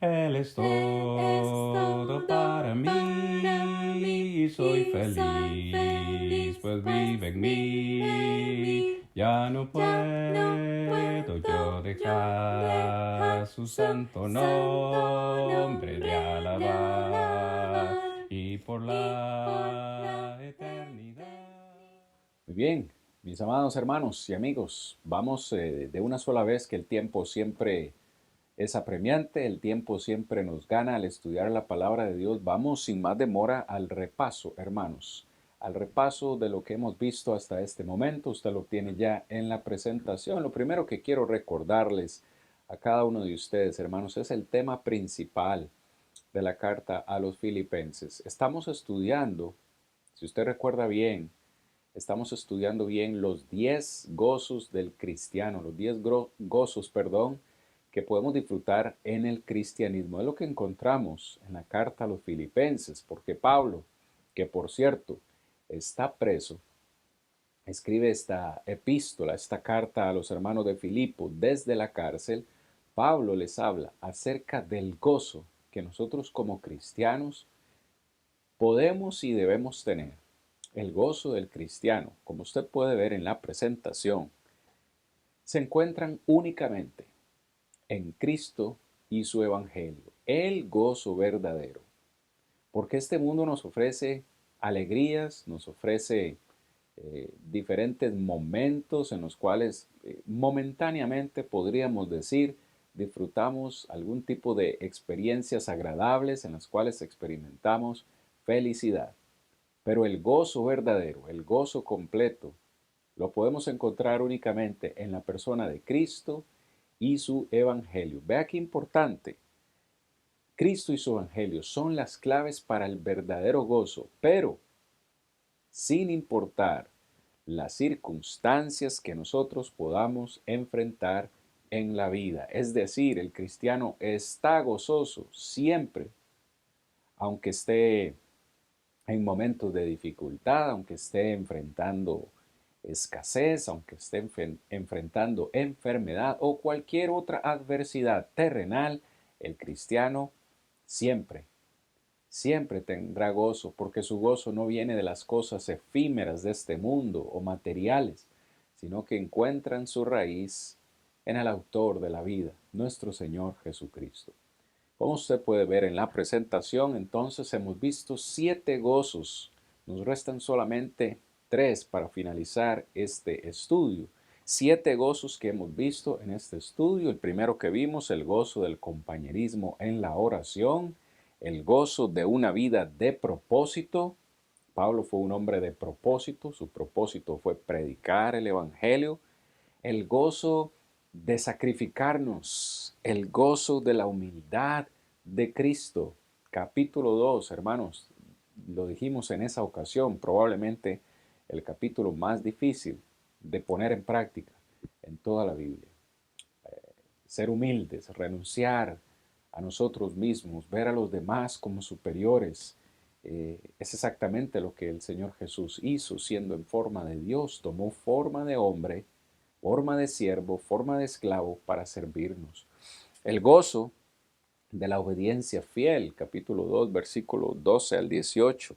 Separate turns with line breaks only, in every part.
Él es todo para mí, soy feliz, pues vive en mí. Ya no puedo yo dejar su santo nombre de alabar y por la eternidad. Muy bien, mis amados hermanos y amigos, vamos de una sola vez, que el tiempo siempre es apremiante, el tiempo siempre nos gana al estudiar la palabra de Dios. Vamos sin más demora al repaso, hermanos, al repaso de lo que hemos visto hasta este momento. Usted lo tiene ya en la presentación. Lo primero que quiero recordarles a cada uno de ustedes, hermanos, es el tema principal de la carta a los filipenses. Estamos estudiando, si usted recuerda bien, estamos estudiando bien los 10 gozos del cristiano, los 10 gozos, perdón, que podemos disfrutar en el cristianismo. Es lo que encontramos en la carta a los filipenses, porque Pablo, que por cierto está preso, escribe esta epístola, esta carta a los hermanos de Filipo desde la cárcel. Pablo les habla acerca del gozo que nosotros como cristianos podemos y debemos tener. El gozo del cristiano, como usted puede ver en la presentación, se encuentran únicamente en Cristo y su Evangelio, el gozo verdadero. Porque este mundo nos ofrece alegrías, nos ofrece diferentes momentos en los cuales momentáneamente podríamos decir disfrutamos algún tipo de experiencias agradables en las cuales experimentamos felicidad. Pero el gozo verdadero, el gozo completo, lo podemos encontrar únicamente en la persona de Cristo y su Evangelio. Vea qué importante. Cristo y su Evangelio son las claves para el verdadero gozo, pero sin importar las circunstancias que nosotros podamos enfrentar en la vida. Es decir, el cristiano está gozoso siempre, aunque esté en momentos de dificultad, aunque esté enfrentando escasez, aunque esté enfrentando enfermedad o cualquier otra adversidad terrenal, el cristiano siempre, siempre tendrá gozo, porque su gozo no viene de las cosas efímeras de este mundo o materiales, sino que encuentran su raíz en el autor de la vida, nuestro Señor Jesucristo. Como usted puede ver en la presentación, entonces hemos visto 7 gozos. Nos restan solamente 3 para finalizar este estudio. 7 gozos que hemos visto en este estudio. El primero que vimos, el gozo del compañerismo en la oración, el gozo de una vida de propósito. Pablo fue un hombre de propósito, su propósito fue predicar el Evangelio, el gozo de sacrificarnos, el gozo de la humildad de Cristo. Capítulo 2, hermanos, lo dijimos en esa ocasión, probablemente el capítulo más difícil de poner en práctica en toda la Biblia. Ser humildes, renunciar a nosotros mismos, ver a los demás como superiores, es exactamente lo que el Señor Jesús hizo, siendo en forma de Dios, tomó forma de hombre, forma de siervo, forma de esclavo para servirnos. El gozo de la obediencia fiel, capítulo 2, versículo 12 al 18.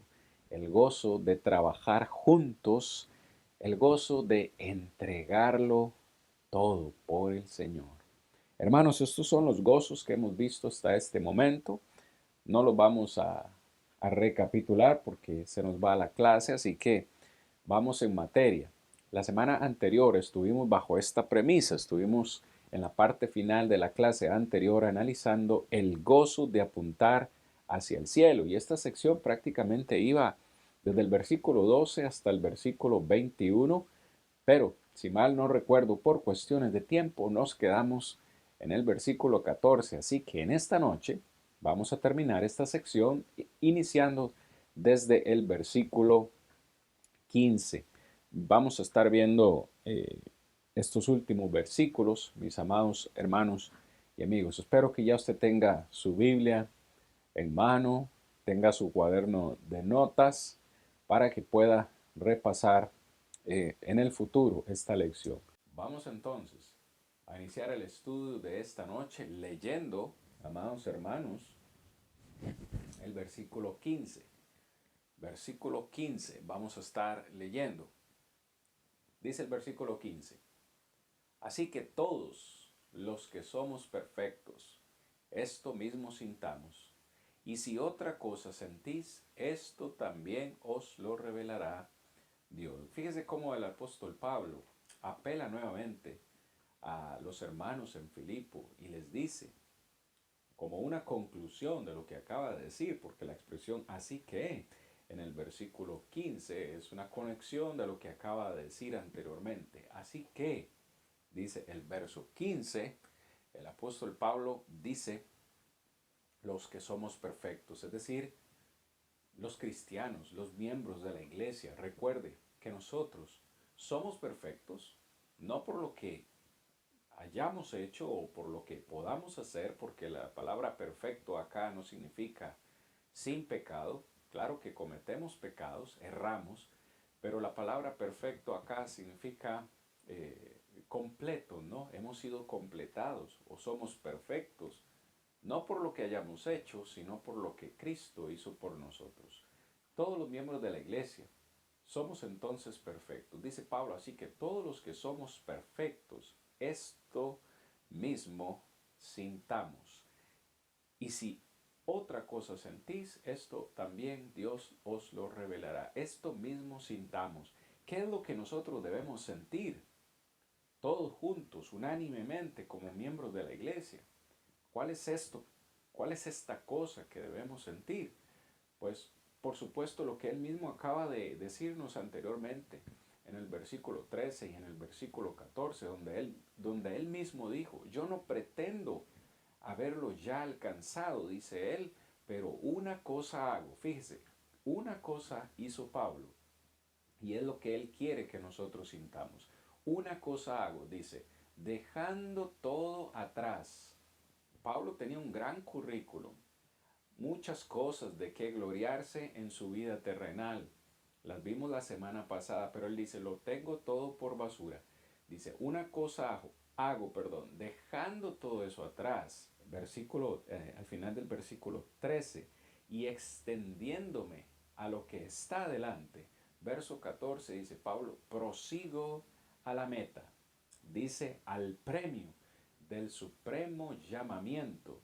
El gozo de trabajar juntos, el gozo de entregarlo todo por el Señor. Hermanos, estos son los gozos que hemos visto hasta este momento. No los vamos a recapitular porque se nos va la clase, así que vamos en materia. La semana anterior estuvimos bajo esta premisa, estuvimos en la parte final de la clase anterior analizando el gozo de apuntar hacia el cielo, y esta sección prácticamente iba desde el versículo 12 hasta el versículo 21, pero si mal no recuerdo, por cuestiones de tiempo nos quedamos en el versículo 14, así que en esta noche vamos a terminar esta sección iniciando desde el versículo 15. Vamos a estar viendo estos últimos versículos, mis amados hermanos y amigos. Espero que ya usted tenga su Biblia en mano, tenga su cuaderno de notas para que pueda repasar en el futuro esta lección. Vamos entonces a iniciar el estudio de esta noche leyendo
Amados hermanos, el versículo 15. Versículo 15, vamos a estar leyendo. Dice el versículo 15. Así que todos los que somos perfectos, esto mismo sintamos. Y si otra cosa sentís, esto también os lo revelará Dios. Fíjese cómo el apóstol Pablo apela nuevamente a los hermanos en Filipo y les dice, como una conclusión de lo que acaba de decir, porque la expresión así que en el versículo 15 es una conexión de lo que acaba de decir anteriormente. Así que, dice el verso 15, el apóstol Pablo dice, los que somos perfectos, es decir, los cristianos, los miembros de la iglesia. Recuerde que nosotros somos perfectos, no por lo que hayamos hecho o por lo que podamos hacer, porque la palabra perfecto acá no significa sin pecado. Claro que cometemos pecados, erramos, pero la palabra perfecto acá significa completo, ¿no? Hemos sido completados o somos perfectos, no por lo que hayamos hecho, sino por lo que Cristo hizo por nosotros. Todos los miembros de la iglesia somos entonces perfectos. Dice Pablo, así que todos los que somos perfectos, esto mismo sintamos. Y si otra cosa sentís, esto también Dios os lo revelará. Esto mismo sintamos. ¿Qué es lo que nosotros debemos sentir? Todos juntos, unánimemente, como miembros de la iglesia. ¿Cuál es esto? ¿Cuál es esta cosa que debemos sentir? Pues, por supuesto, lo que él mismo acaba de decirnos anteriormente, en el versículo 13 y en el versículo 14, donde él mismo dijo, yo no pretendo haberlo ya alcanzado, dice él, pero una cosa hago. Fíjese, una cosa hizo Pablo y es lo que él quiere que nosotros sintamos. Una cosa hago, dice, dejando todo atrás. Pablo tenía un gran currículum, muchas cosas de qué gloriarse en su vida terrenal. Las vimos la semana pasada, pero él dice, lo tengo todo por basura. Dice, una cosa hago, dejando todo eso atrás, al final del versículo 13, y extendiéndome a lo que está adelante. Verso 14 dice Pablo, prosigo a la meta, dice al premio del supremo llamamiento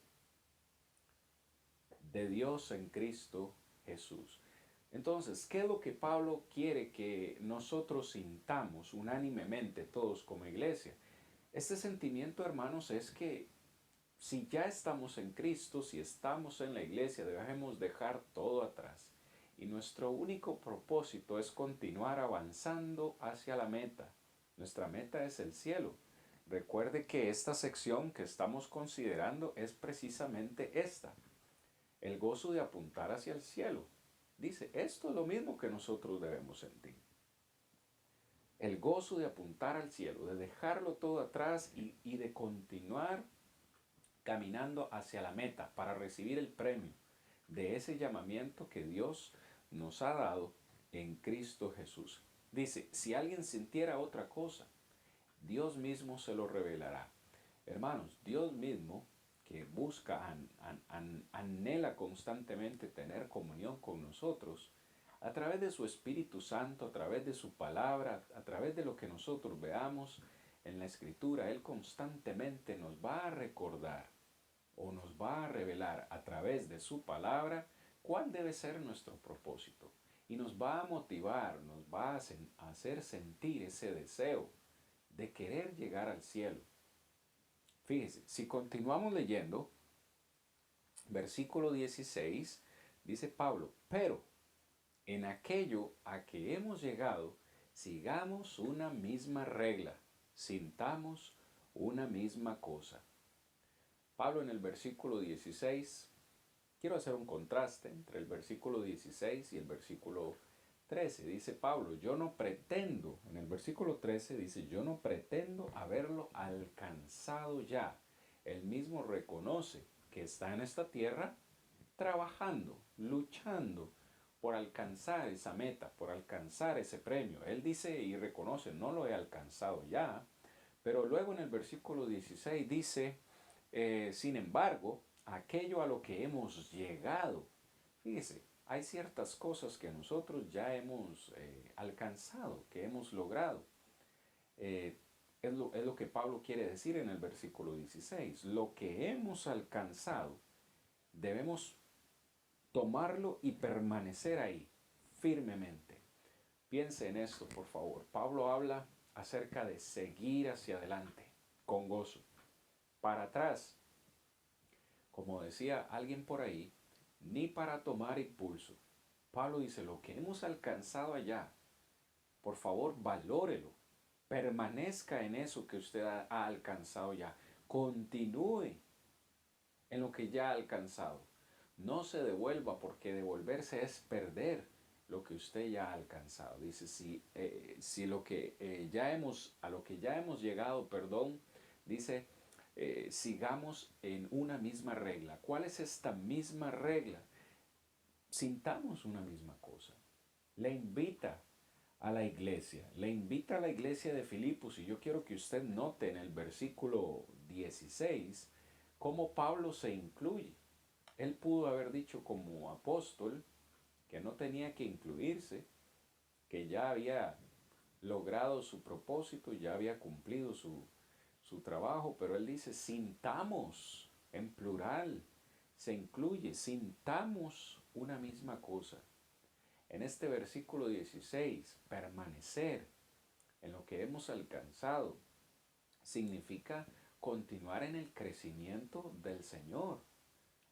de Dios en Cristo Jesús. Entonces, ¿qué es lo que Pablo quiere que nosotros sintamos unánimemente todos como iglesia? Este sentimiento, hermanos, es que si ya estamos en Cristo, si estamos en la iglesia, debemos dejar todo atrás. Y nuestro único propósito es continuar avanzando hacia la meta. Nuestra meta es el cielo. Recuerde que esta sección que estamos considerando es precisamente esta, el gozo de apuntar hacia el cielo. Dice, esto es lo mismo que nosotros debemos sentir. El gozo de apuntar al cielo, de dejarlo todo atrás y de continuar caminando hacia la meta para recibir el premio de ese llamamiento que Dios nos ha dado en Cristo Jesús. Dice, si alguien sintiera otra cosa, Dios mismo se lo revelará. Hermanos, Dios mismo que busca, anhela constantemente tener comunión con nosotros, a través de su Espíritu Santo, a través de su palabra, a través de lo que nosotros veamos en la Escritura, Él constantemente nos va a recordar o nos va a revelar a través de su palabra cuál debe ser nuestro propósito. Y nos va a motivar, nos va a hacer sentir ese deseo de querer llegar al cielo. Fíjese, si continuamos leyendo, versículo 16, dice Pablo, pero en aquello a que hemos llegado, sigamos una misma regla, sintamos una misma cosa. Pablo en el versículo 16, quiero hacer un contraste entre el versículo 16 y el versículo 13. Dice Pablo, yo no pretendo, en el versículo 13 dice, yo no pretendo haberlo alcanzado ya. Él mismo reconoce que está en esta tierra trabajando, luchando por alcanzar esa meta, por alcanzar ese premio. Él dice y reconoce, no lo he alcanzado ya, pero luego en el versículo 16 dice, sin embargo, aquello a lo que hemos llegado. Fíjese, hay ciertas cosas que nosotros ya hemos alcanzado, que hemos logrado. Eh, es lo que Pablo quiere decir en el versículo 16. Lo que hemos alcanzado, debemos tomarlo y permanecer ahí, firmemente. Piense en esto, por favor. Pablo habla acerca de seguir hacia adelante, con gozo. Para atrás, como decía alguien por ahí, ni para tomar impulso. Pablo dice, lo que hemos alcanzado allá, por favor, valórelo. Permanezca en eso que usted ha alcanzado ya. Continúe en lo que ya ha alcanzado. No se devuelva, porque devolverse es perder lo que usted ya ha alcanzado. Dice, si lo que a lo que ya hemos llegado, perdón, dice, sigamos en una misma regla. ¿Cuál es esta misma regla? Sintamos una misma cosa. Le invita a la iglesia, le invita a la iglesia de Filipos, y yo quiero que usted note en el versículo 16 cómo Pablo se incluye. Él pudo haber dicho como apóstol que no tenía que incluirse, que ya había logrado su propósito, ya había cumplido su trabajo, pero él dice, sintamos, en plural, se incluye, sintamos una misma cosa. En este versículo 16, permanecer en lo que hemos alcanzado significa continuar en el crecimiento del Señor.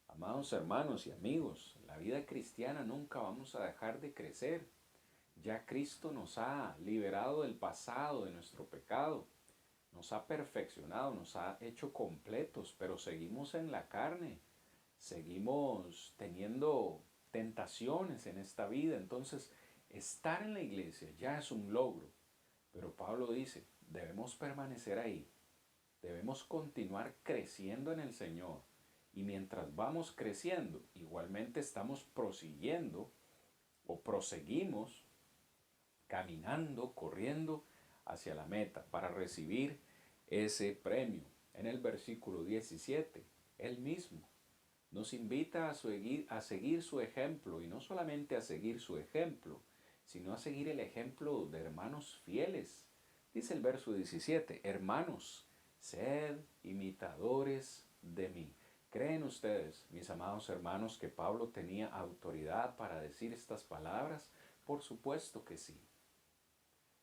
Amados hermanos y amigos, la vida cristiana nunca vamos a dejar de crecer. Ya Cristo nos ha liberado del pasado, de nuestro pecado, nos ha perfeccionado, nos ha hecho completos, pero seguimos en la carne, seguimos teniendo tentaciones en esta vida. Entonces, estar en la iglesia ya es un logro, pero Pablo dice, debemos permanecer ahí, debemos continuar creciendo en el Señor. Y mientras vamos creciendo, igualmente estamos prosiguiendo o proseguimos caminando, corriendo hacia la meta para recibir ese premio. En el versículo 17, él mismo nos invita a seguir su ejemplo, y no solamente a seguir su ejemplo, sino a seguir el ejemplo de hermanos fieles. Dice el verso 17, hermanos, sed imitadores de mí. ¿Creen ustedes, mis amados hermanos, que Pablo tenía autoridad para decir estas palabras? Por supuesto que sí.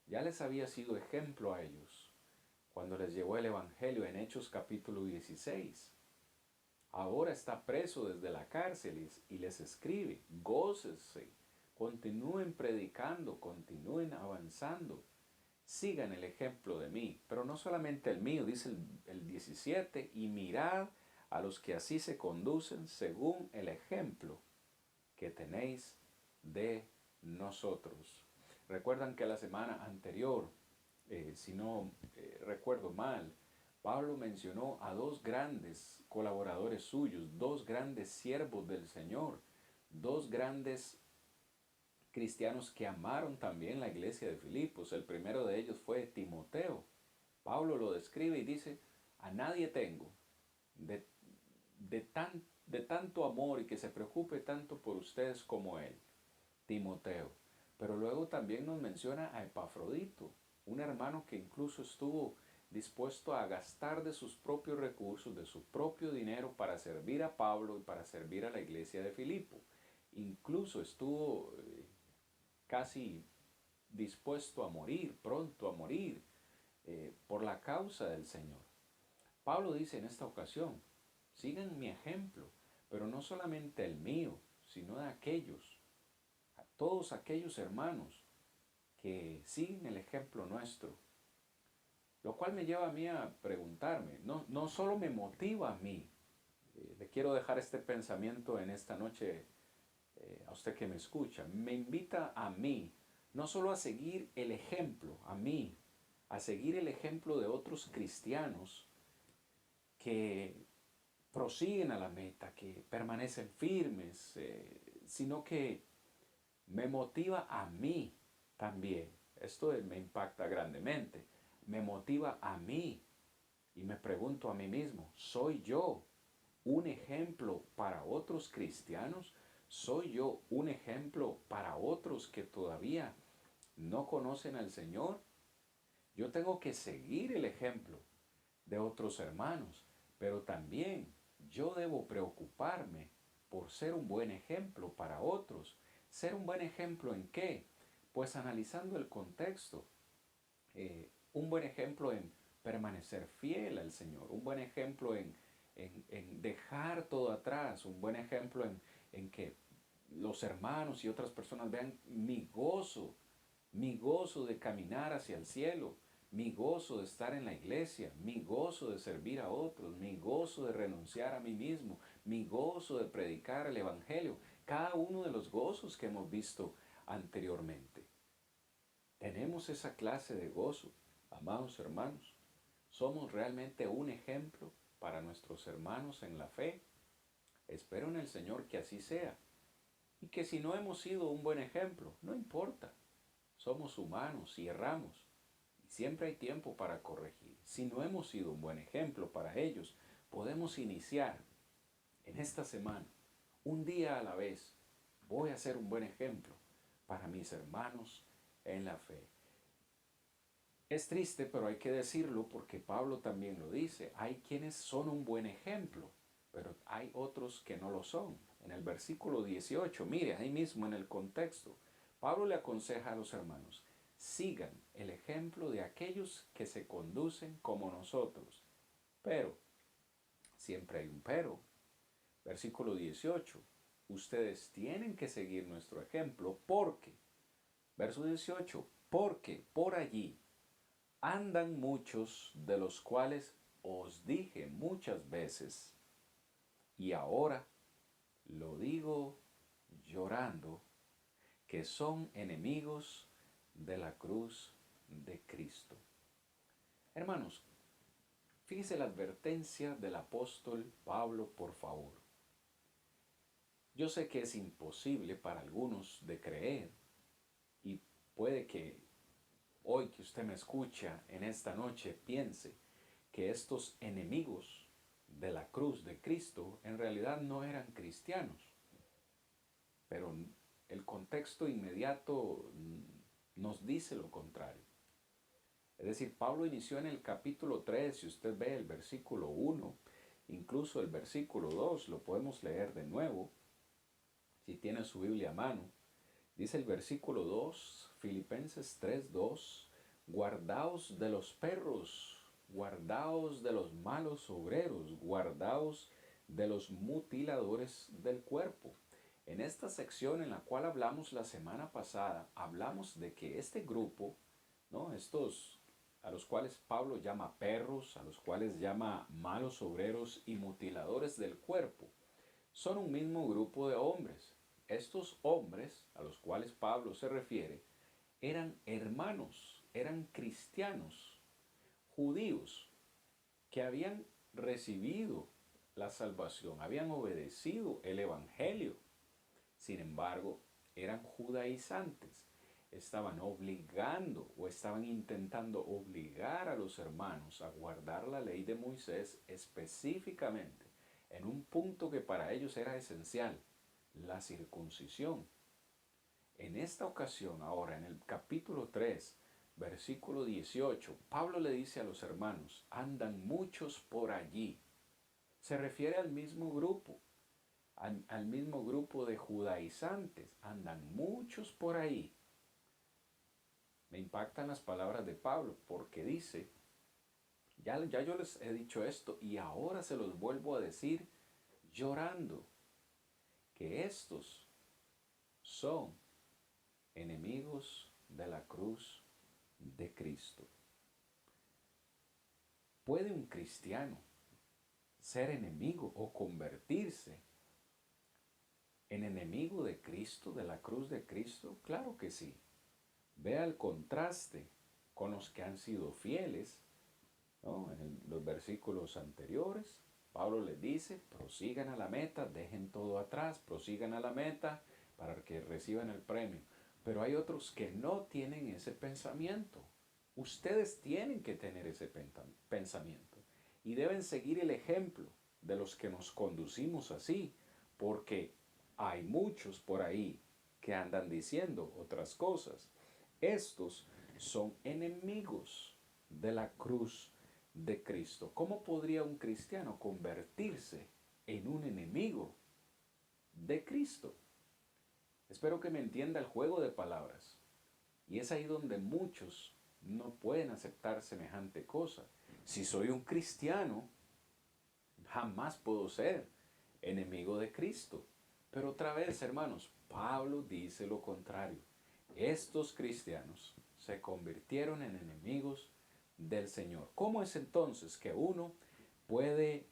Ya les había sido ejemplo a ellos cuando les llevó el Evangelio en Hechos capítulo 16. Ahora está preso desde la cárcel y les escribe, gócense, continúen predicando, continúen avanzando, sigan el ejemplo de mí, pero no solamente el mío, dice el 17, y mirad a los que así se conducen según el ejemplo que tenéis de nosotros. Recuerdan que la semana anterior, si no recuerdo mal, Pablo mencionó a dos grandes colaboradores suyos, dos grandes siervos del Señor, dos grandes cristianos que amaron también la iglesia de Filipos. El primero de ellos fue Timoteo. Pablo lo describe y dice, a nadie tengo de, de tanto amor y que se preocupe tanto por ustedes como él, Timoteo. Pero luego también nos menciona a Epafrodito, un hermano que incluso estuvo dispuesto a gastar de sus propios recursos, de su propio dinero, para servir a Pablo y para servir a la iglesia de Filipo. Incluso estuvo casi dispuesto a morir, pronto a morir, por la causa del Señor. Pablo dice en esta ocasión, sigan mi ejemplo, pero no solamente el mío, sino de aquellos, a todos aquellos hermanos que siguen el ejemplo nuestro. Lo cual me lleva a mí a preguntarme, no solo me motiva a mí, le quiero dejar este pensamiento en esta noche a usted que me escucha, me invita a mí, no solo a seguir el ejemplo, a mí, a seguir el ejemplo de otros cristianos que prosiguen a la meta, que permanecen firmes, sino que me motiva a mí también. Esto me impacta grandemente. Me motiva a mí y me pregunto a mí mismo, ¿soy yo un ejemplo para otros cristianos? ¿Soy yo un ejemplo para otros que todavía no conocen al Señor? Yo tengo que seguir el ejemplo de otros hermanos, pero también yo debo preocuparme por ser un buen ejemplo para otros. ¿Ser un buen ejemplo en qué? Pues analizando el contexto. Un buen ejemplo en permanecer fiel al Señor, un buen ejemplo en dejar todo atrás, un buen ejemplo en que los hermanos y otras personas vean mi gozo de caminar hacia el cielo, mi gozo de estar en la iglesia, mi gozo de servir a otros, mi gozo de renunciar a mí mismo, mi gozo de predicar el Evangelio, cada uno de los gozos que hemos visto anteriormente. Tenemos esa clase de gozo, amados hermanos. Somos realmente un ejemplo para nuestros hermanos en la fe. Espero en el Señor que así sea. Y que si no hemos sido un buen ejemplo, no importa. Somos humanos y erramos. Y siempre hay tiempo para corregir. Si no hemos sido un buen ejemplo para ellos, podemos iniciar en esta semana, un día a la vez. Voy a ser un buen ejemplo para mis hermanos en la fe. Es triste, pero hay que decirlo porque Pablo también lo dice. Hay quienes son un buen ejemplo, pero hay otros que no lo son. En el versículo 18, mire, ahí mismo en el contexto, Pablo le aconseja a los hermanos, sigan el ejemplo de aquellos que se conducen como nosotros. Pero, siempre hay un pero. Versículo 18, ustedes tienen que seguir nuestro ejemplo porque, verso 18, porque por allí andan muchos de los cuales os dije muchas veces, y ahora lo digo llorando, que son enemigos de la cruz de Cristo. Hermanos, fíjese la advertencia del apóstol Pablo, por favor. Yo sé que es imposible para algunos de creer, y puede que hoy que usted me escucha en esta noche piense que estos enemigos de la cruz de Cristo en realidad no eran cristianos. Pero el contexto inmediato nos dice lo contrario. Es decir, Pablo inició en el capítulo 3, si usted ve el versículo 1, incluso el versículo 2, lo podemos leer de nuevo, si tiene su Biblia a mano. Dice el versículo 2, Filipenses 3:2, guardaos de los perros, guardaos de los malos obreros, guardaos de los mutiladores del cuerpo. En esta sección en la cual hablamos la semana pasada, hablamos de que este grupo, ¿no? Estos a los cuales Pablo llama perros, a los cuales llama malos obreros y mutiladores del cuerpo, son un mismo grupo de hombres. Estos hombres a los cuales Pablo se refiere eran hermanos, eran cristianos, judíos, que habían recibido la salvación, habían obedecido el Evangelio. Sin embargo, eran judaizantes, estaban obligando o estaban intentando obligar a los hermanos a guardar la ley de Moisés específicamente en un punto que para ellos era esencial, la circuncisión. En esta ocasión, ahora en el capítulo 3, versículo 18, Pablo le dice a los hermanos, andan muchos por allí. Se refiere al mismo grupo, al mismo grupo de judaizantes, andan muchos por ahí. Me impactan las palabras de Pablo porque dice, ya yo les he dicho esto y ahora se los vuelvo a decir llorando, que estos son enemigos de la cruz de Cristo. ¿Puede un cristiano ser enemigo o convertirse en enemigo de Cristo, de la cruz de Cristo? Claro que sí. Vea el contraste con los que han sido fieles, ¿no? En los versículos anteriores, Pablo les dice, prosigan a la meta, dejen todo atrás, prosigan a la meta para que reciban el premio. Pero hay otros que no tienen ese pensamiento. Ustedes tienen que tener ese pensamiento y deben seguir el ejemplo de los que nos conducimos así, porque hay muchos por ahí que andan diciendo otras cosas. Estos son enemigos de la cruz de Cristo. ¿Cómo podría un cristiano convertirse en un enemigo de Cristo? Espero que me entienda el juego de palabras. Y es ahí donde muchos no pueden aceptar semejante cosa. Si soy un cristiano, jamás puedo ser enemigo de Cristo. Pero otra vez, hermanos, Pablo dice lo contrario. Estos cristianos se convirtieron en enemigos del Señor. ¿Cómo es entonces que uno puede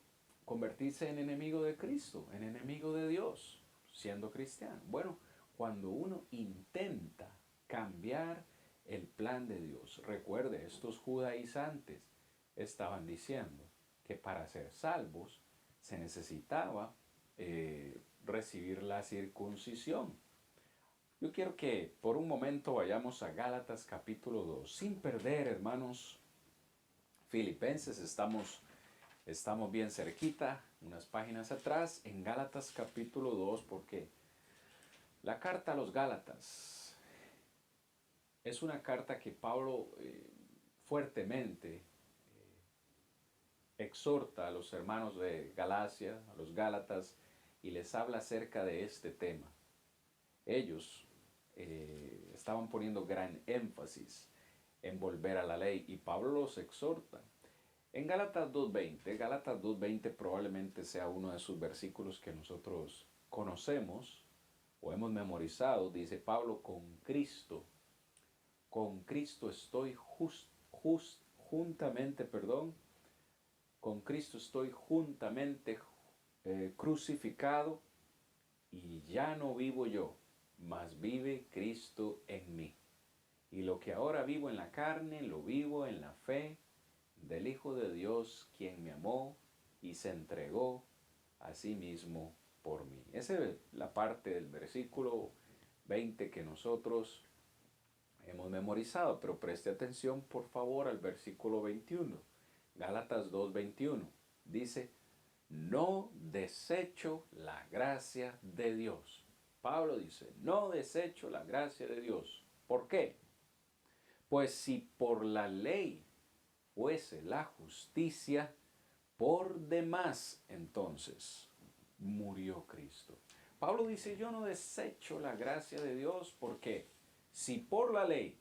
convertirse en enemigo de Cristo, en enemigo de Dios, siendo cristiano? Bueno, cuando uno intenta cambiar el plan de Dios. Recuerde, estos judaizantes estaban diciendo que para ser salvos se necesitaba recibir la circuncisión. Yo quiero que por un momento vayamos a Gálatas capítulo 2, sin perder, hermanos, Filipenses, estamos bien cerquita, unas páginas atrás, en Gálatas capítulo 2, porque la carta a los Gálatas es una carta que Pablo fuertemente exhorta a los hermanos de Galacia, a los Gálatas, y les habla acerca de este tema. Ellos estaban poniendo gran énfasis en volver a la ley y Pablo los exhorta. En Gálatas 2.20 probablemente sea uno de sus versículos que nosotros conocemos o hemos memorizado. Dice Pablo, con Cristo estoy con Cristo estoy juntamente crucificado y ya no vivo yo, mas vive Cristo en mí. Y lo que ahora vivo en la carne, lo vivo en la fe del Hijo de Dios, quien me amó y se entregó a sí mismo por mí. Esa es la parte del versículo 20 que nosotros hemos memorizado, pero preste atención por favor al versículo 21. Gálatas 2:21 dice, no desecho la gracia de Dios. Pablo dice, no desecho la gracia de Dios. ¿Por qué? Pues si por la ley fuese la justicia, por demás entonces murió Cristo. Pablo dice, yo no desecho la gracia de Dios porque si por la ley,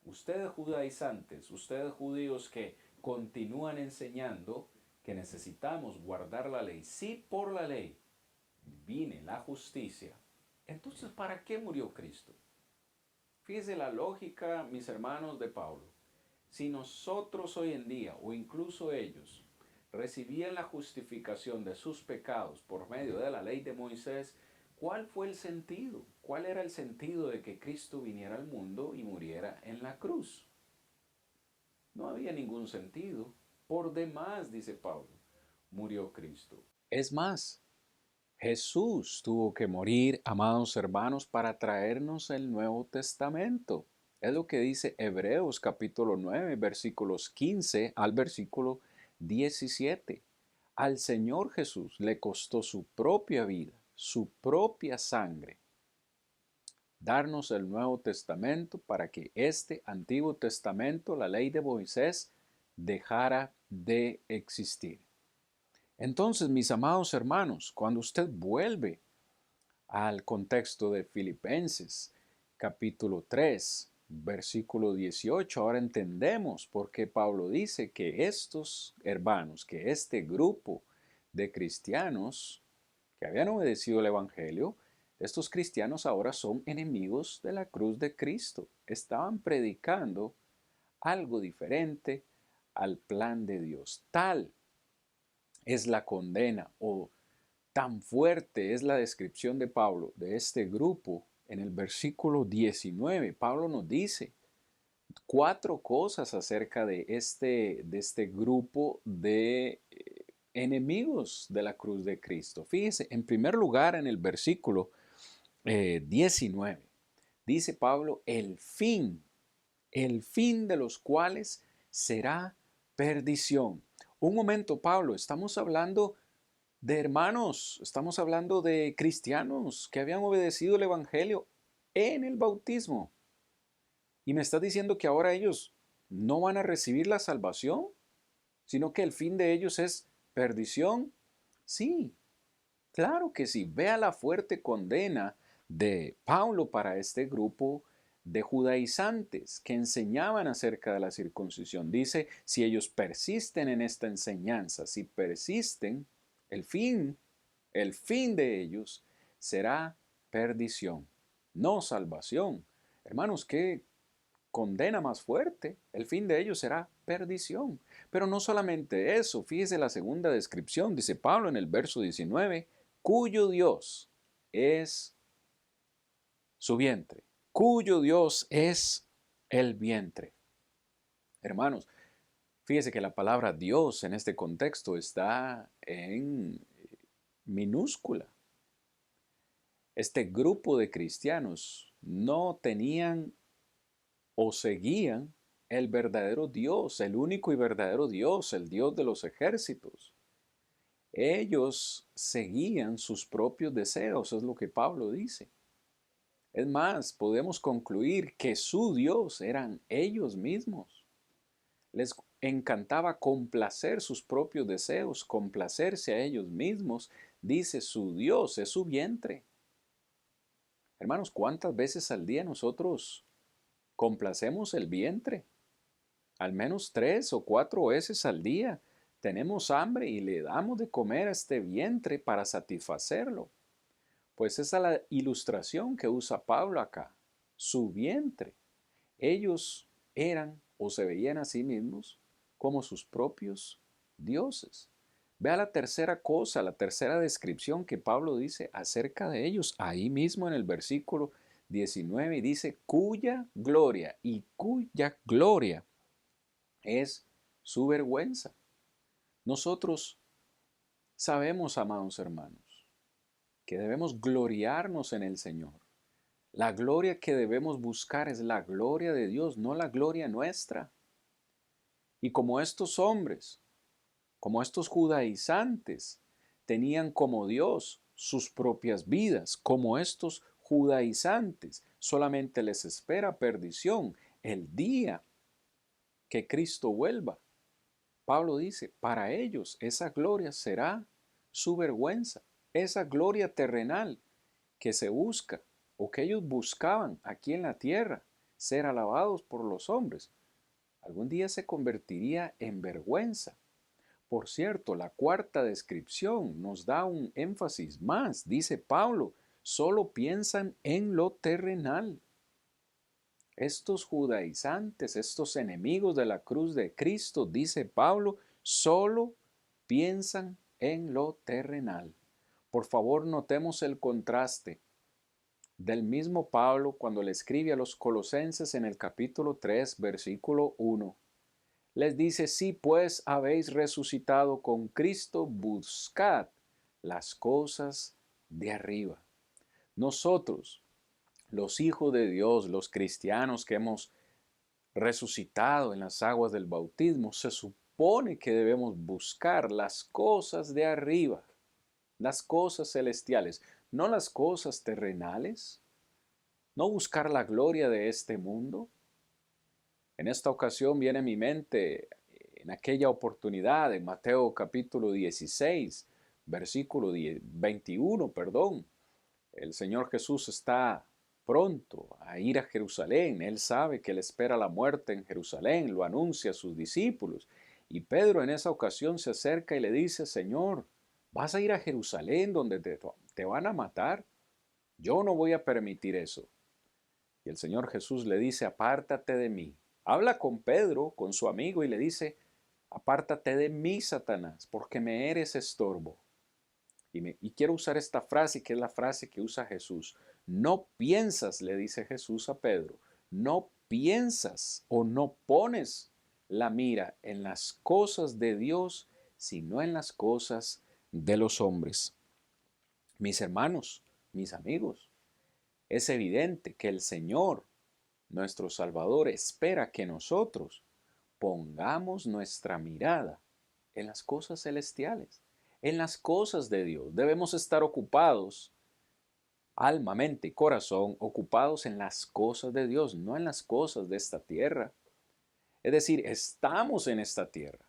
ustedes judaizantes, ustedes judíos que continúan enseñando que necesitamos guardar la ley, si por la ley viene la justicia, entonces ¿para qué murió Cristo? Fíjese la lógica, mis hermanos de Pablo. Si nosotros hoy en día, o incluso ellos, recibían la justificación de sus pecados por medio de la ley de Moisés, ¿cuál fue el sentido? ¿Cuál era el sentido de que Cristo viniera al mundo y muriera en la cruz? No había ningún sentido. Por demás, dice Pablo, murió Cristo. Es más, Jesús tuvo que morir, amados hermanos, para traernos el Nuevo Testamento. Es lo que dice Hebreos capítulo 9, versículos 15 al versículo 17. Al Señor Jesús le costó su propia vida, su propia sangre, darnos el Nuevo Testamento para que este Antiguo Testamento, la ley de Moisés, dejara de existir. Entonces, mis amados hermanos, cuando usted vuelve al contexto de Filipenses, capítulo 3, versículo 18, ahora entendemos por qué Pablo dice que estos hermanos, que este grupo de cristianos que habían obedecido el Evangelio, estos cristianos ahora son enemigos de la cruz de Cristo. Estaban predicando algo diferente al plan de Dios. Tal es la condena o tan fuerte es la descripción de Pablo de este grupo en el versículo 19. Pablo nos dice 4 cosas acerca de este grupo de enemigos de la cruz de Cristo. Fíjese, en primer lugar, en el versículo 19, dice Pablo, el fin de los cuales será perdición. Un momento, Pablo, estamos hablando de hermanos, estamos hablando de cristianos que habían obedecido el Evangelio en el bautismo. Y me estás diciendo que ahora ellos no van a recibir la salvación, sino que el fin de ellos es perdición. Sí, claro que sí. Vea la fuerte condena de Pablo para este grupo de judaizantes que enseñaban acerca de la circuncisión. Dice, si ellos persisten en esta enseñanza, si persisten, el fin de ellos será perdición, no salvación. Hermanos, qué condena más fuerte. El fin de ellos será perdición. Pero no solamente eso, fíjese la segunda descripción, dice Pablo en el verso 19, cuyo Dios es su vientre, cuyo Dios es el vientre. Hermanos, fíjese que la palabra Dios en este contexto está en minúscula. Este grupo de cristianos no tenían o seguían el verdadero Dios, el único y verdadero Dios, el Dios de los ejércitos. Ellos seguían sus propios deseos, es lo que Pablo dice. Es más, podemos concluir que su Dios eran ellos mismos. Les encantaba complacer sus propios deseos, complacerse a ellos mismos. Dice, su Dios es su vientre. Hermanos, ¿cuántas veces al día nosotros complacemos el vientre? Al menos 3 o 4 veces al día tenemos hambre y le damos de comer a este vientre para satisfacerlo. Pues esa es la ilustración que usa Pablo acá, su vientre. Ellos eran o se veían a sí mismos como sus propios dioses. Vea la tercera cosa, la tercera descripción que Pablo dice acerca de ellos, ahí mismo en el versículo 19, y dice, cuya gloria y cuya gloria es su vergüenza. Nosotros sabemos, amados hermanos, que debemos gloriarnos en el Señor. La gloria que debemos buscar es la gloria de Dios, no la gloria nuestra. Y como estos hombres, como estos judaizantes, tenían como Dios sus propias vidas, como estos judaizantes, solamente les espera perdición el día que Cristo vuelva. Pablo dice, para ellos esa gloria será su vergüenza, esa gloria terrenal que se busca o que ellos buscaban aquí en la tierra, ser alabados por los hombres, algún día se convertiría en vergüenza. Por cierto, la cuarta descripción nos da un énfasis más. Dice Pablo, solo piensan en lo terrenal. Estos judaizantes, estos enemigos de la cruz de Cristo, dice Pablo, solo piensan en lo terrenal. Por favor, notemos el contraste del mismo Pablo cuando le escribe a los colosenses en el capítulo 3, versículo 1. Les dice, si pues habéis resucitado con Cristo, buscad las cosas de arriba. Nosotros, los hijos de Dios, los cristianos que hemos resucitado en las aguas del bautismo, se supone que debemos buscar las cosas de arriba, las cosas celestiales, no las cosas terrenales, no buscar la gloria de este mundo. En esta ocasión viene a mi mente, en aquella oportunidad, en Mateo capítulo 16, versículo 21, perdón, el Señor Jesús está pronto a ir a Jerusalén. Él sabe que le espera la muerte en Jerusalén, lo anuncia a sus discípulos. Y Pedro en esa ocasión se acerca y le dice, Señor, ¿vas a ir a Jerusalén donde te van a matar? Yo no voy a permitir eso. Y el Señor Jesús le dice, apártate de mí. Habla con Pedro, con su amigo, y le dice, apártate de mí, Satanás, porque me eres estorbo. Y quiero usar esta frase, que es la frase que usa Jesús. No piensas, le dice Jesús a Pedro, no piensas o no pones la mira en las cosas de Dios, sino en las cosas de los hombres. Mis hermanos, mis amigos, es evidente que el Señor, nuestro Salvador, espera que nosotros pongamos nuestra mirada en las cosas celestiales, en las cosas de Dios. Debemos estar ocupados, alma, mente y corazón, ocupados en las cosas de Dios, no en las cosas de esta tierra. Es decir, estamos en esta tierra.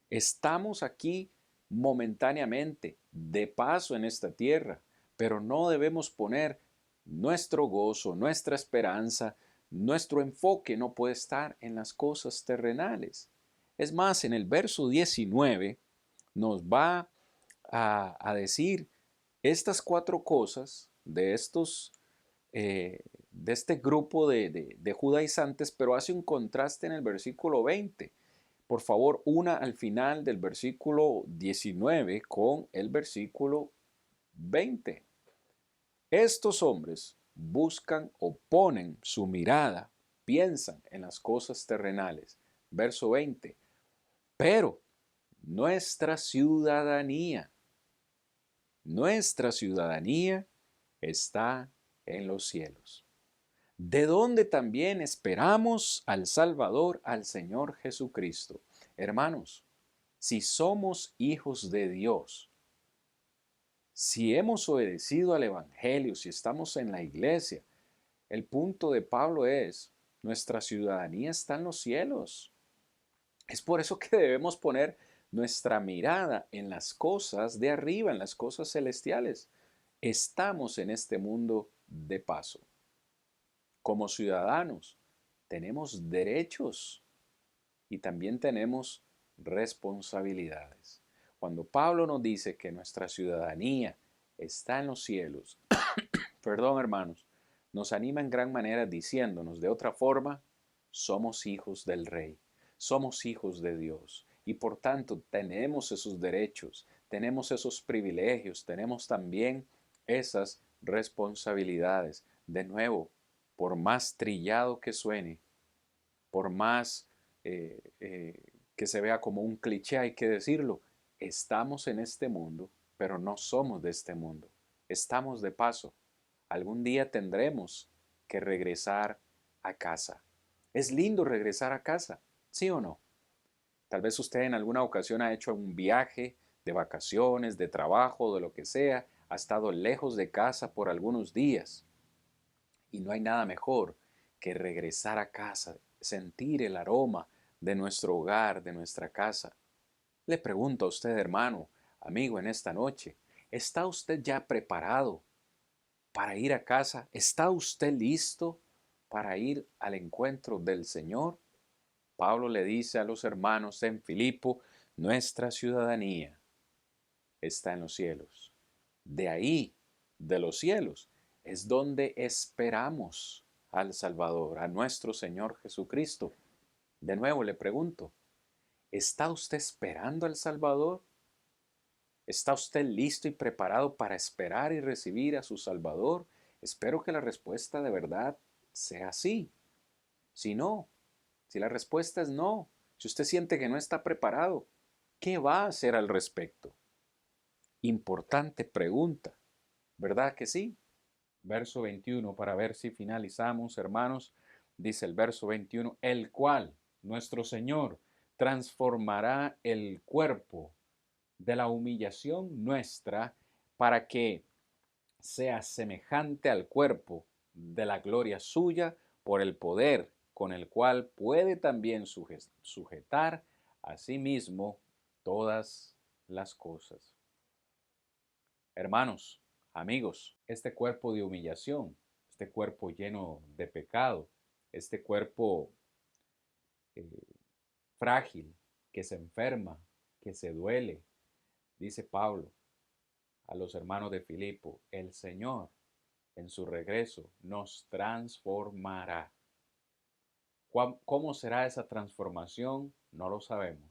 Estamos aquí momentáneamente, de paso en esta tierra, pero no debemos poner nuestro gozo, nuestra esperanza, nuestro enfoque no puede estar en las cosas terrenales. Es más, en el verso 19 nos va a decir estas cuatro cosas de este grupo de judaizantes, pero hace un contraste en el versículo 20. Por favor, una al final del versículo 19 con el versículo 20. Estos hombres buscan o ponen su mirada, piensan en las cosas terrenales. Verso 20. Pero nuestra ciudadanía está en los cielos, de donde también esperamos al Salvador, al Señor Jesucristo. Hermanos, si somos hijos de Dios, si hemos obedecido al Evangelio, si estamos en la iglesia, el punto de Pablo es, nuestra ciudadanía está en los cielos. Es por eso que debemos poner nuestra mirada en las cosas de arriba, en las cosas celestiales. Estamos en este mundo de paso. Como ciudadanos, tenemos derechos y también tenemos responsabilidades. Cuando Pablo nos dice que nuestra ciudadanía está en los cielos, perdón hermanos, nos anima en gran manera diciéndonos de otra forma, somos hijos del Rey, somos hijos de Dios y por tanto tenemos esos derechos, tenemos esos privilegios, tenemos también esas responsabilidades. De nuevo, por más trillado que suene, por más que se vea como un cliché, hay que decirlo, estamos en este mundo, pero no somos de este mundo. Estamos de paso. Algún día tendremos que regresar a casa. Es lindo regresar a casa, ¿sí o no? Tal vez usted en alguna ocasión ha hecho un viaje de vacaciones, de trabajo, de lo que sea, ha estado lejos de casa por algunos días. Y no hay nada mejor que regresar a casa, sentir el aroma de nuestro hogar, de nuestra casa. Le pregunto a usted, hermano, amigo, en esta noche, ¿está usted ya preparado para ir a casa? ¿Está usted listo para ir al encuentro del Señor? Pablo le dice a los hermanos en Filipo, nuestra ciudadanía está en los cielos. De ahí, de los cielos, es donde esperamos al Salvador, a nuestro Señor Jesucristo. De nuevo le pregunto, ¿está usted esperando al Salvador? ¿Está usted listo y preparado para esperar y recibir a su Salvador? Espero que la respuesta de verdad sea sí. Si no, si la respuesta es no, si usted siente que no está preparado, ¿qué va a hacer al respecto? Importante pregunta, ¿verdad que sí? Verso 21, para ver si finalizamos, hermanos, dice el verso 21, el cual, nuestro Señor, transformará el cuerpo de la humillación nuestra para que sea semejante al cuerpo de la gloria suya por el poder con el cual puede también sujetar a sí mismo todas las cosas. Hermanos, amigos, este cuerpo de humillación, este cuerpo lleno de pecado, este cuerpo frágil, que se enferma, que se duele, dice Pablo a los hermanos de Filipo, el Señor en su regreso nos transformará. ¿Cómo será esa transformación? No lo sabemos.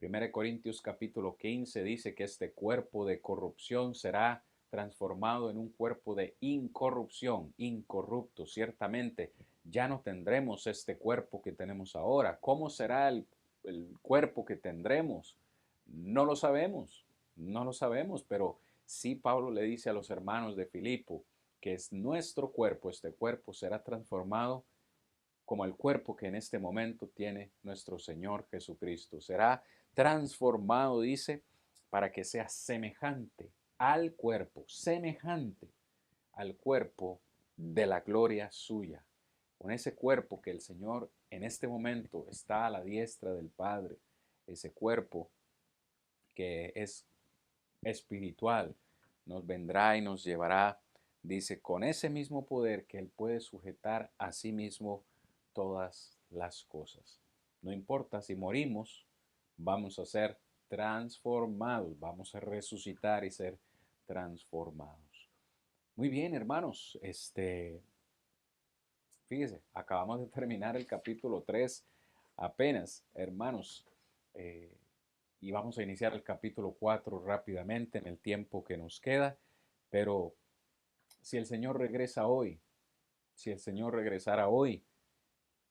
1 Corintios capítulo 15 dice que este cuerpo de corrupción será transformado en un cuerpo de incorrupción, incorrupto. Ciertamente ya no tendremos este cuerpo que tenemos ahora. ¿Cómo será el cuerpo que tendremos? No lo sabemos, no lo sabemos, pero sí Pablo le dice a los hermanos de Filipo que es nuestro cuerpo, este cuerpo será transformado como el cuerpo que en este momento tiene nuestro Señor Jesucristo. Será transformado, dice, para que sea semejante al cuerpo de la gloria suya, con ese cuerpo que el Señor en este momento está a la diestra del Padre, ese cuerpo que es espiritual, nos vendrá y nos llevará, dice, con ese mismo poder que Él puede sujetar a sí mismo todas las cosas. No importa si morimos, vamos a ser transformados, vamos a resucitar y ser transformados. Muy bien, hermanos, fíjese, acabamos de terminar el capítulo 3 apenas, hermanos, eh, y vamos a iniciar el capítulo 4 rápidamente en el tiempo que nos queda, pero si el Señor regresa hoy, si el Señor regresara hoy,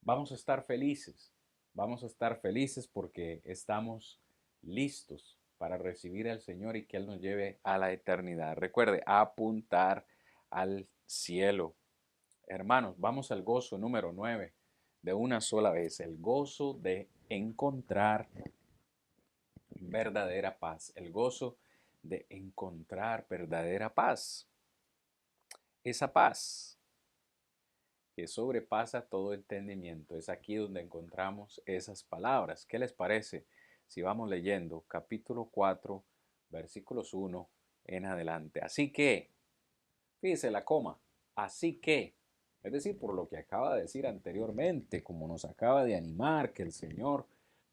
vamos a estar felices porque estamos listos para recibir al Señor y que Él nos lleve a la eternidad. Recuerde, apuntar al cielo. Hermanos, vamos al gozo número 9 de una sola vez, el gozo de encontrar verdadera paz, el gozo de encontrar verdadera paz. Esa paz que sobrepasa todo entendimiento. Es aquí donde encontramos esas palabras. ¿Qué les parece si vamos leyendo capítulo 4, versículos 1 en adelante? Así que, fíjese la coma, así que, es decir, por lo que acaba de decir anteriormente, como nos acaba de animar que el Señor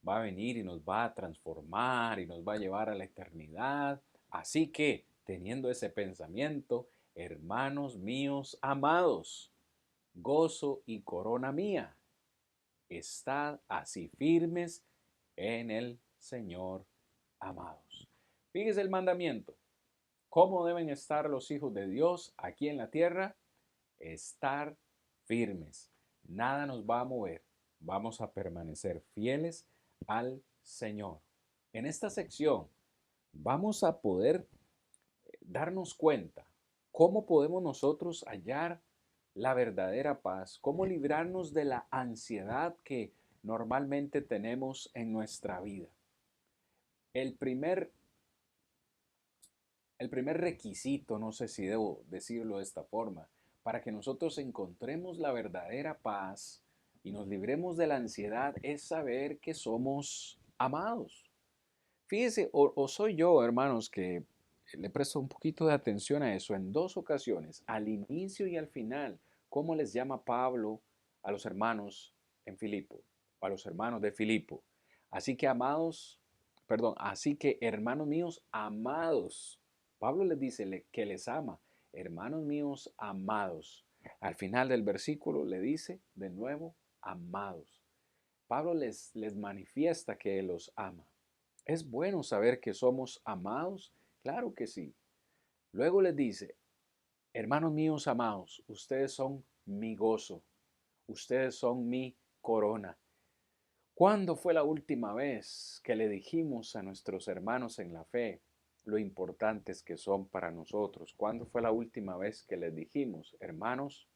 va a venir y nos va a transformar y nos va a llevar a la eternidad. Así que, teniendo ese pensamiento, hermanos míos amados, gozo y corona mía, estad así firmes en el Señor, amados. Fíjese el mandamiento. ¿Cómo deben estar los hijos de Dios aquí en la tierra? Estar firmes. Nada nos va a mover. Vamos a permanecer fieles al Señor. En esta sección vamos a poder darnos cuenta cómo podemos nosotros hallar la verdadera paz, cómo librarnos de la ansiedad que normalmente tenemos en nuestra vida. El primer, el primer requisito, no sé si debo decirlo de esta forma, para que nosotros encontremos la verdadera paz y nos libremos de la ansiedad es saber que somos amados. Fíjese, o soy yo, hermanos, que le presto un poquito de atención a eso en dos ocasiones, al inicio y al final, cómo les llama Pablo a los hermanos en Filipo, o a los hermanos de Filipo. Así que amados, perdón, así que hermanos míos amados, Pablo les dice que les ama, hermanos míos amados. Al final del versículo le dice de nuevo, amados. Pablo les manifiesta que él los ama. ¿Es bueno saber que somos amados? Claro que sí. Luego les dice, hermanos míos amados, ustedes son mi gozo, ustedes son mi corona. ¿Cuándo fue la última vez que le dijimos a nuestros hermanos en la fe lo importantes que son para nosotros? ¿Cuándo fue la última vez que les dijimos, hermanos,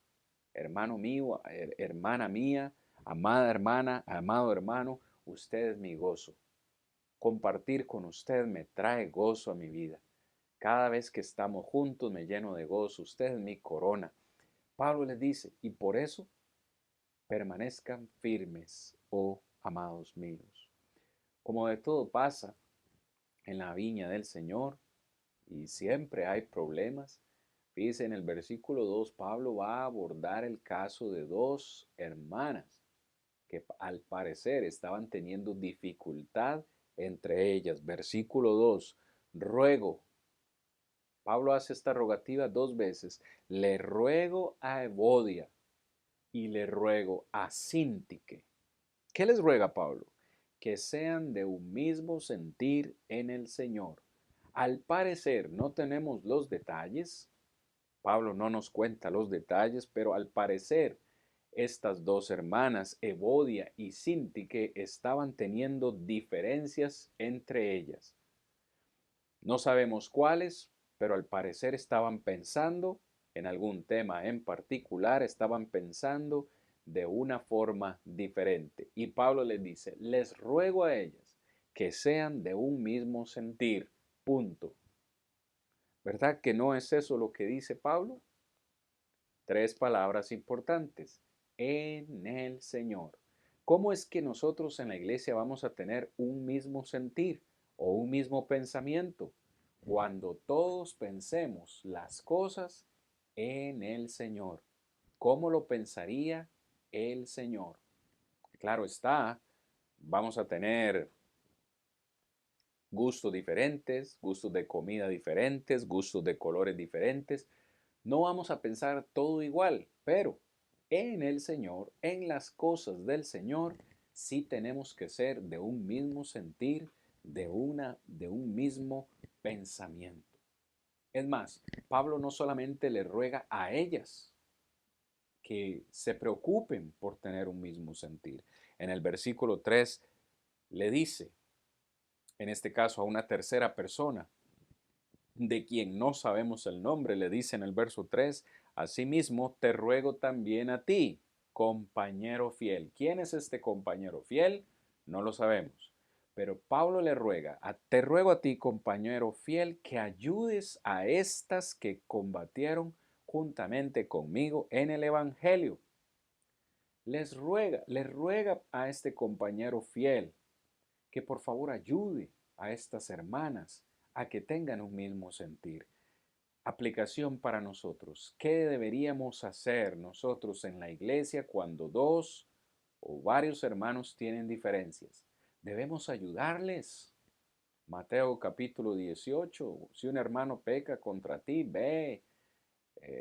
hermano mío, hermana mía, amada hermana, amado hermano, usted es mi gozo? Compartir con usted me trae gozo a mi vida. Cada vez que estamos juntos me lleno de gozo. Usted es mi corona. Pablo les dice, y por eso permanezcan firmes, oh amados míos. Como de todo pasa en la viña del Señor y siempre hay problemas, fíjense en el versículo 2, Pablo va a abordar el caso de dos hermanas que al parecer estaban teniendo dificultad entre ellas. Versículo 2, ruego. Pablo hace esta rogativa dos veces. Le ruego a Evodia y le ruego a Síntique. ¿Qué les ruega Pablo? Que sean de un mismo sentir en el Señor. Al parecer no tenemos los detalles. Pablo no nos cuenta los detalles, pero al parecer estas dos hermanas, Evodia y Síntique, estaban teniendo diferencias entre ellas. No sabemos cuáles, pero al parecer estaban pensando en algún tema en particular, estaban pensando de una forma diferente. Y Pablo les dice, les ruego a ellas que sean de un mismo sentir. Punto. ¿Verdad que no es eso lo que dice Pablo? 3 palabras importantes. En el Señor. ¿Cómo es que nosotros en la iglesia vamos a tener un mismo sentir o un mismo pensamiento? Cuando todos pensemos las cosas en el Señor. ¿Cómo lo pensaría el Señor? Claro está, vamos a tener gustos diferentes, gustos de comida diferentes, gustos de colores diferentes. No vamos a pensar todo igual, pero en el Señor, en las cosas del Señor, sí tenemos que ser de un mismo sentir, de un mismo pensamiento. Es más, Pablo no solamente le ruega a ellas que se preocupen por tener un mismo sentir. En el versículo 3 le dice, en este caso a una tercera persona, de quien no sabemos el nombre, le dice en el verso 3, asimismo te ruego también a ti, compañero fiel. ¿Quién es este compañero fiel? No lo sabemos. Pero Pablo le ruega, te ruego a ti, compañero fiel, que ayudes a estas que combatieron juntamente conmigo en el Evangelio. Les ruega a este compañero fiel que por favor ayude a estas hermanas a que tengan un mismo sentir. Aplicación para nosotros. ¿Qué deberíamos hacer nosotros en la iglesia cuando dos o varios hermanos tienen diferencias? Debemos ayudarles. Mateo capítulo 18. Si un hermano peca contra ti, ve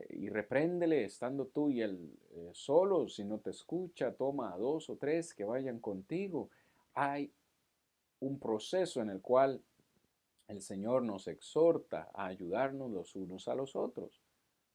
y repréndele estando tú y él solo. Si no te escucha, toma a 2 o 3 que vayan contigo. Hay un proceso en el cual el Señor nos exhorta a ayudarnos los unos a los otros.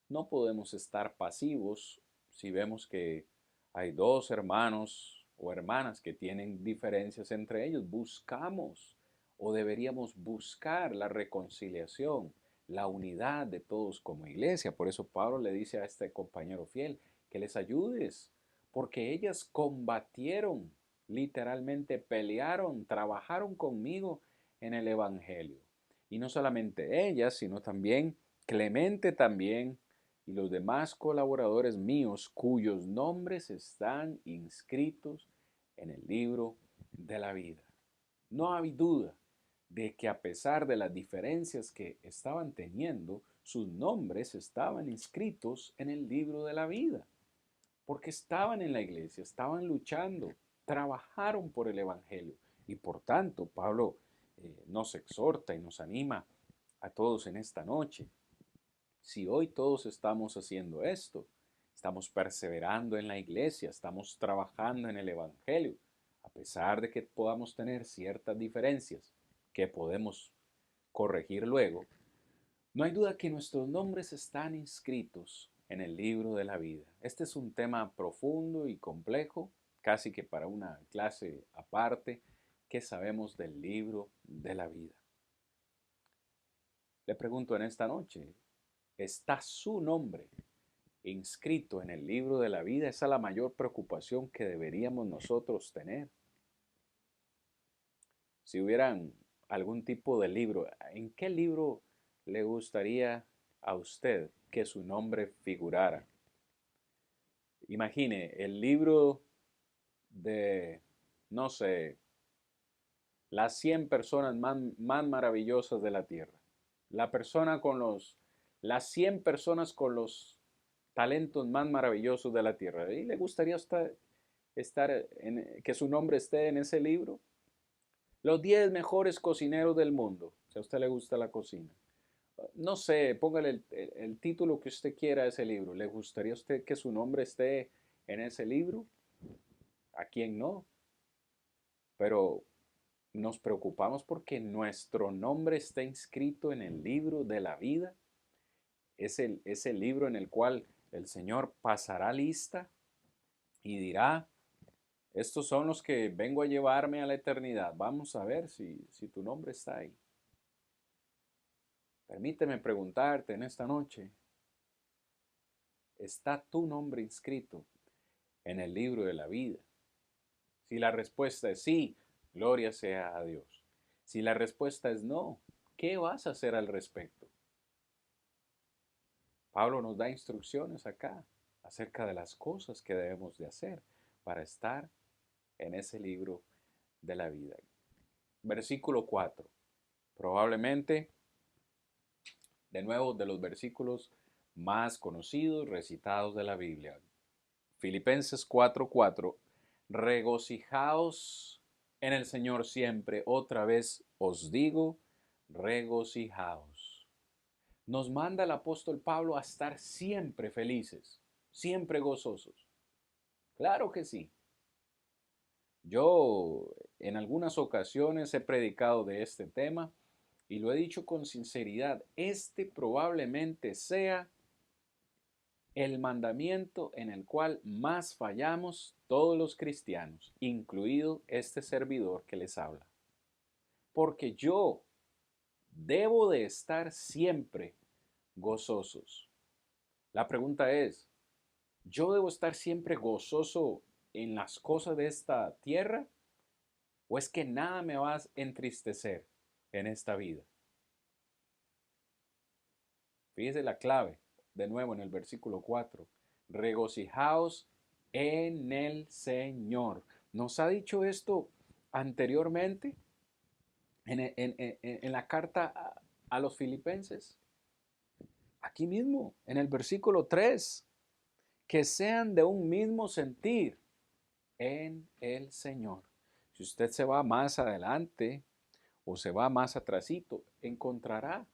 No podemos estar pasivos si vemos que hay dos hermanos o hermanas que tienen diferencias entre ellos. Buscamos o deberíamos buscar la reconciliación, la unidad de todos como iglesia. Por eso Pablo le dice a este compañero fiel que les ayudes, porque ellas combatieron, literalmente pelearon, trabajaron conmigo en el Evangelio. Y no solamente ellas, sino también Clemente también y los demás colaboradores míos cuyos nombres están inscritos en el libro de la vida. No hay duda de que a pesar de las diferencias que estaban teniendo, sus nombres estaban inscritos en el libro de la vida, porque estaban en la iglesia, estaban luchando, trabajaron por el Evangelio. Y por tanto, Pablo nos exhorta y nos anima a todos en esta noche. Si hoy todos estamos haciendo esto, estamos perseverando en la iglesia, estamos trabajando en el Evangelio, a pesar de que podamos tener ciertas diferencias que podemos corregir luego, no hay duda que nuestros nombres están inscritos en el libro de la vida. Este es un tema profundo y complejo, casi que para una clase aparte, que sabemos del libro de la vida. Le pregunto en esta noche, ¿está su nombre inscrito en el libro de la vida? Esa es la mayor preocupación que deberíamos nosotros tener. Si hubieran algún tipo de libro, ¿en qué libro le gustaría a usted que su nombre figurara? Imagine el libro de, no sé, las 100 personas más maravillosas de la Tierra. La persona con las 100 personas con los talentos más maravillosos de la Tierra. ¿Y le gustaría que su nombre esté en ese libro? Los 10 mejores cocineros del mundo, si a usted le gusta la cocina. No sé, póngale el título que usted quiera a ese libro. ¿Le gustaría a usted que su nombre esté en ese libro? ¿A quién no? Pero nos preocupamos porque nuestro nombre está inscrito en el libro de la vida. Es el libro en el cual el Señor pasará lista y dirá, estos son los que vengo a llevarme a la eternidad. Vamos a ver si tu nombre está ahí. Permíteme preguntarte en esta noche, ¿está tu nombre inscrito en el libro de la vida? Si la respuesta es sí, gloria sea a Dios. Si la respuesta es no, ¿Qué vas a hacer al respecto? Pablo nos da instrucciones acá acerca de las cosas que debemos de hacer para estar en ese libro de la vida. Versículo 4. Probablemente, de nuevo, de los versículos más conocidos, recitados de la Biblia. Filipenses 4:4. Regocijaos en el Señor siempre. Otra vez os digo, regocijaos. Nos manda el apóstol Pablo a estar siempre felices, siempre gozosos. Claro que sí. Yo en algunas ocasiones he predicado de este tema y lo he dicho con sinceridad. Este probablemente sea el mandamiento en el cual más fallamos todos los cristianos, incluido este servidor que les habla. Porque yo debo de estar siempre gozosos. La pregunta es, ¿yo debo estar siempre gozoso en las cosas de esta tierra? ¿O es que nada me va a entristecer en esta vida? Fíjese la clave, de nuevo en el versículo 4. Regocijaos en el Señor. ¿Nos ha dicho esto anteriormente en la carta a los filipenses? Aquí mismo, en el versículo 3. Que sean de un mismo sentir en el Señor. Si usted se va más adelante o se va más atrasito, encontrará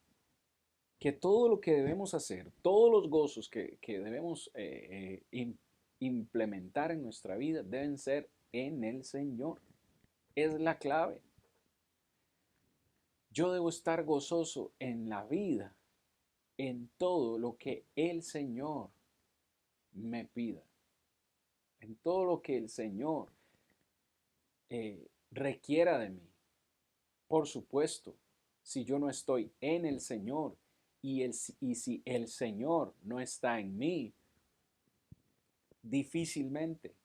que todo lo que debemos hacer, todos los gozos que debemos implementar en nuestra vida deben ser en el Señor. Es la clave. Yo debo estar gozoso en la vida, en todo lo que el Señor me pida, en todo lo que el Señor requiera de mí. Por supuesto, si yo no estoy en el Señor y si el Señor no está en mí, difícilmente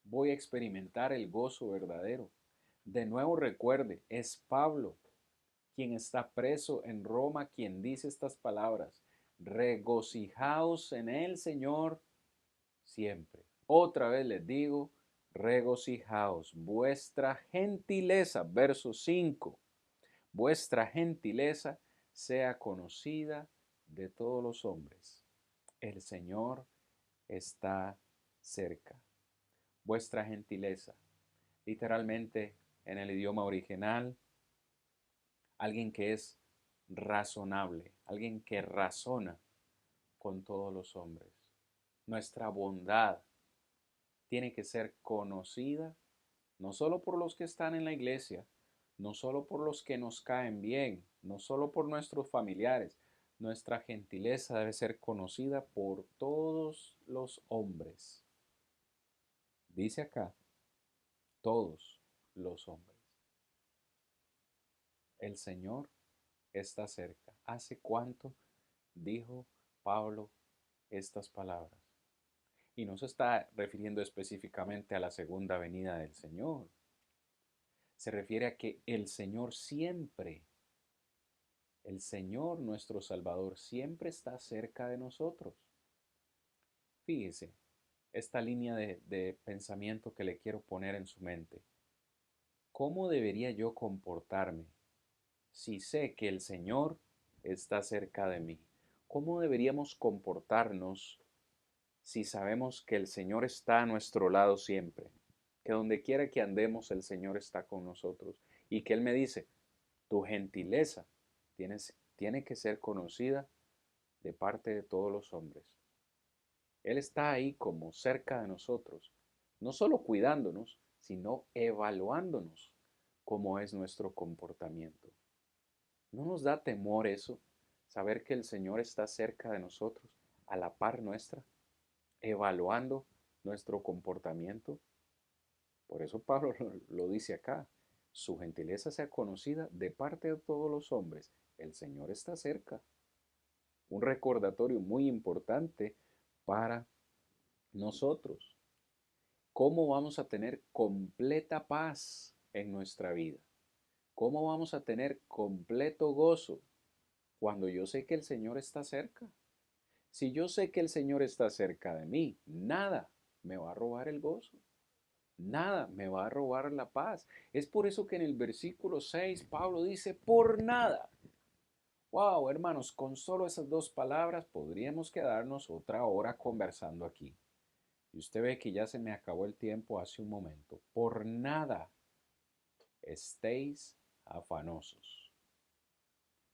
voy a experimentar el gozo verdadero. De nuevo recuerde, es Pablo quien está preso en Roma quien dice estas palabras. Regocijaos en el Señor siempre. Otra vez les digo, regocijaos. Vuestra gentileza, verso 5, vuestra gentileza sea conocida de todos los hombres. El Señor está cerca. Vuestra gentileza, literalmente en el idioma original, alguien que es razonable, alguien que razona con todos los hombres. Nuestra bondad tiene que ser conocida no solo por los que están en la iglesia, no solo por los que nos caen bien, no solo por nuestros familiares. Nuestra gentileza debe ser conocida por todos los hombres. Dice acá, todos los hombres. El Señor está cerca. ¿Hace cuánto dijo Pablo estas palabras? Y no se está refiriendo específicamente a la segunda venida del Señor. Se refiere a que el Señor siempre, el Señor nuestro Salvador siempre está cerca de nosotros. Fíjese esta línea de pensamiento que le quiero poner en su mente. ¿Cómo debería yo comportarme si sé que el Señor está cerca de mí? ¿Cómo deberíamos comportarnos si sabemos que el Señor está a nuestro lado siempre? Que donde quiera que andemos el Señor está con nosotros y que Él me dice, tu gentileza tiene que ser conocida de parte de todos los hombres. Él está ahí como cerca de nosotros, no solo cuidándonos, sino evaluándonos cómo es nuestro comportamiento. ¿No nos da temor eso? Saber que el Señor está cerca de nosotros, a la par nuestra, evaluando nuestro comportamiento. Por eso Pablo lo dice acá. Su gentileza sea conocida de parte de todos los hombres. El Señor está cerca. Un recordatorio muy importante para nosotros. ¿Cómo vamos a tener completa paz en nuestra vida? ¿Cómo vamos a tener completo gozo cuando yo sé que el Señor está cerca? Si yo sé que el Señor está cerca de mí, nada me va a robar el gozo. Nada me va a robar la paz. Es por eso que en el versículo 6 Pablo dice, por nada. Wow, hermanos, con solo esas dos palabras podríamos quedarnos otra hora conversando aquí. Y usted ve que ya se me acabó el tiempo hace un momento. Por nada estéis afanosos.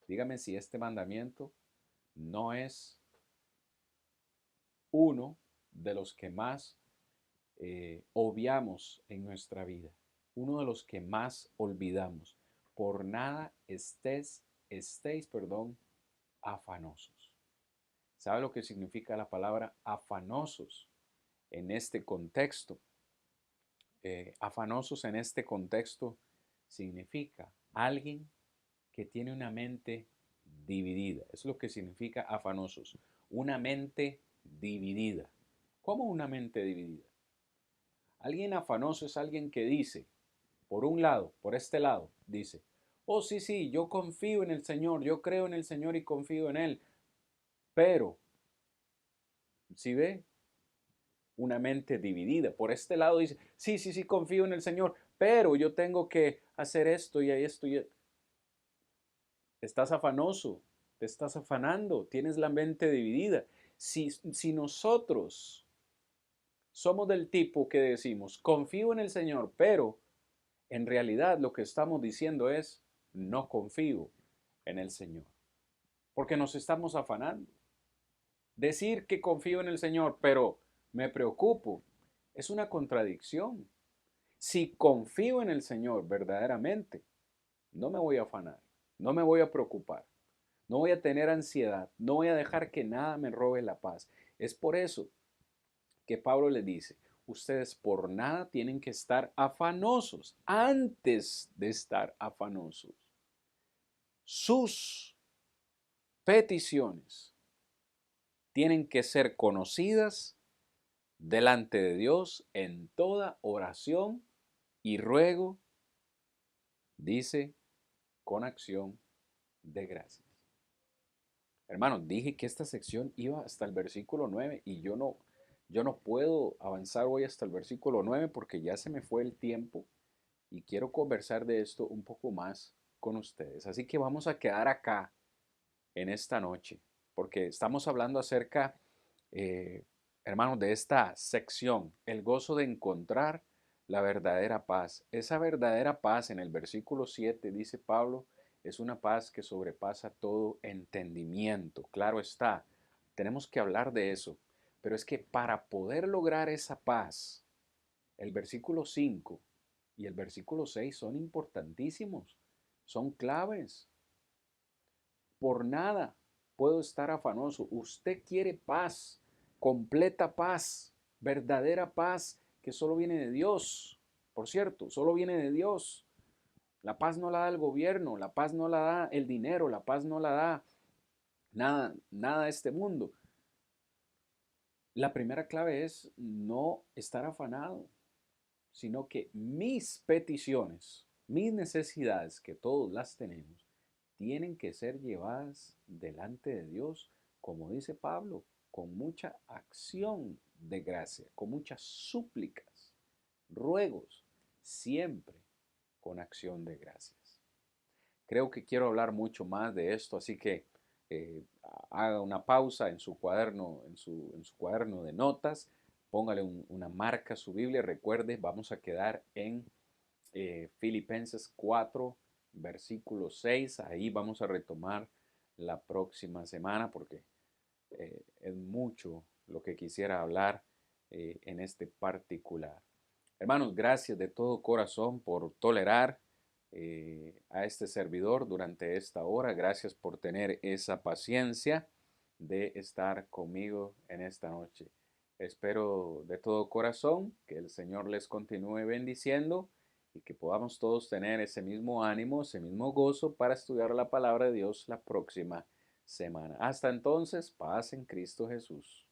Dígame si este mandamiento no es uno de los que más obviamos en nuestra vida, uno de los que más olvidamos. Por nada estéis, afanosos. ¿Sabe lo que significa la palabra afanosos en este contexto? Afanosos en este contexto significa alguien que tiene una mente dividida. Es lo que significa afanosos. Una mente dividida. ¿Cómo una mente dividida? Alguien afanoso es alguien que dice, por un lado, por este lado, dice, oh sí, sí, yo confío en el Señor, yo creo en el Señor y confío en Él, pero, si ve, una mente dividida. Por este lado dice, sí, sí, sí, confío en el Señor, pero yo tengo que hacer esto y esto y esto. Estás afanoso, te estás afanando, tienes la mente dividida. Si nosotros somos del tipo que decimos, confío en el Señor, pero en realidad lo que estamos diciendo es, no confío en el Señor, porque nos estamos afanando. Decir que confío en el Señor, pero me preocupo, es una contradicción. Si confío en el Señor verdaderamente, no me voy a afanar, no me voy a preocupar, no voy a tener ansiedad, no voy a dejar que nada me robe la paz. Es por eso que Pablo le dice, ustedes por nada tienen que estar afanosos antes de estar afanosos. Sus peticiones tienen que ser conocidas delante de Dios en toda oración y ruego, dice, con acción de gracias. Hermanos, dije que esta sección iba hasta el versículo 9 y yo no puedo avanzar hoy hasta el versículo 9 porque ya se me fue el tiempo y quiero conversar de esto un poco más con ustedes. Así que vamos a quedar acá en esta noche porque estamos hablando acerca, eh, hermanos, de esta sección, el gozo de encontrar la verdadera paz. Esa verdadera paz en el versículo 7 dice Pablo, es una paz que sobrepasa todo entendimiento. Claro está, tenemos que hablar de eso. Pero es que para poder lograr esa paz, el versículo 5 y el versículo 6 son importantísimos, son claves. Por nada puedo estar afanoso. Usted quiere paz, completa paz, verdadera paz que solo viene de Dios. Por cierto, solo viene de Dios. La paz no la da el gobierno, la paz no la da el dinero, la paz no la da nada, nada de este mundo. La primera clave es no estar afanado, sino que mis peticiones, mis necesidades, que todos las tenemos, tienen que ser llevadas delante de Dios, como dice Pablo, con mucha acción de gracia, con muchas súplicas, ruegos, siempre con acción de gracias. Creo que quiero hablar mucho más de esto, así que eh, haga una pausa en su cuaderno, en su cuaderno de notas, póngale una marca a su Biblia, recuerde, vamos a quedar en Filipenses 4, versículo 6, ahí vamos a retomar la próxima semana porque es mucho lo que quisiera hablar en este particular. Hermanos, gracias de todo corazón por tolerar a este servidor durante esta hora. Gracias por tener esa paciencia de estar conmigo en esta noche. Espero de todo corazón que el Señor les continúe bendiciendo y que podamos todos tener ese mismo ánimo, ese mismo gozo para estudiar la palabra de Dios la próxima semana. Hasta entonces, paz en Cristo Jesús.